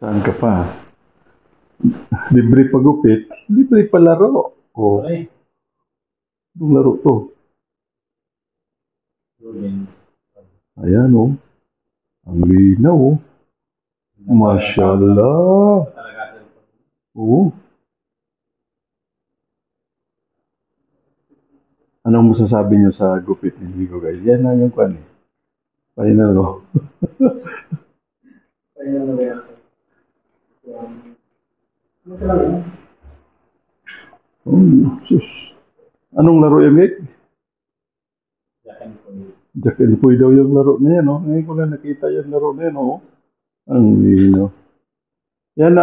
Saan ka pa? Libre pagupit, libre palaro. O, Ay, anong laro to? Ayan o. Ang linaw o. Mashallah. talaga. Oo. Anong masasabi niyo sa gupit ni Vigo guys? Yan na yung kwan eh. Final o. Kaya na ba yan? Ano talaga? Sus. Anong laro yan, Mick? Yakin ko yun. Jack and Poy daw yung laro na yan, oh. Ngayon ko lang nakita yung laro na yan, oh. Ang lino. Yan,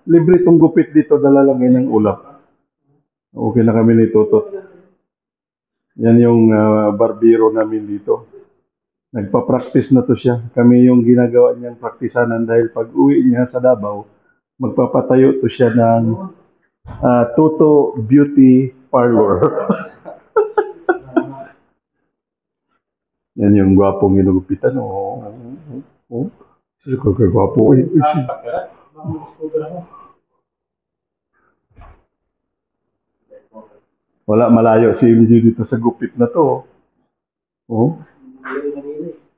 libre tong gupit dito, dala lang yan ng ulap. Okay na kami ni Tutot. Yan yung barbero namin dito. Nagpa-practice na to siya. Kami yung ginagawa niyang praktisanan dahil pag uwi niya sa Davao, magpapatayo to siya ng Toto Beauty Parlor. Yan yung gwapong ginugupitan. Oo. Oh. Kasi kagagwapo. Wala malayo si MJ dito sa gupit na to. Oh.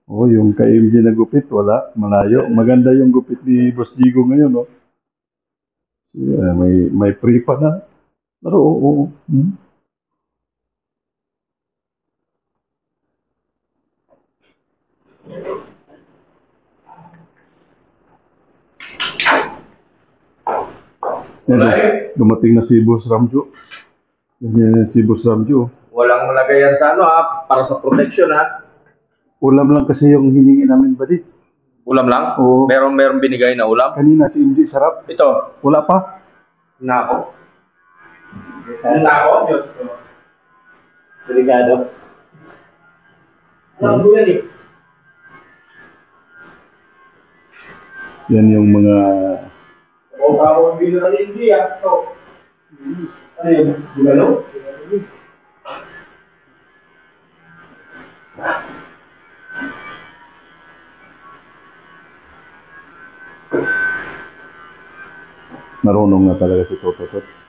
Oh, yung kay MJ na gupit, wala. Malayo. Maganda yung gupit ni Boss Jigo ngayon, no? Yeah, may free pa na. Pero, oo. Yan, dumating na si Boss Ramjo. Yan si Boss Ramjo. Walang malagayan sa ano para sa protection Ulam lang kasi yung hiningi namin ba di? Ulam lang? Oo. Meron binigay na ulam? Kanina si MJ sarap. Ito. Wala pa? Nako. Nako, Diyos ko. Delikado. Ano po yan eh? Yan yung mga O, bawang bilo na hindi Ito. Ano yun? Gulalo? marunong na talaga si Toto.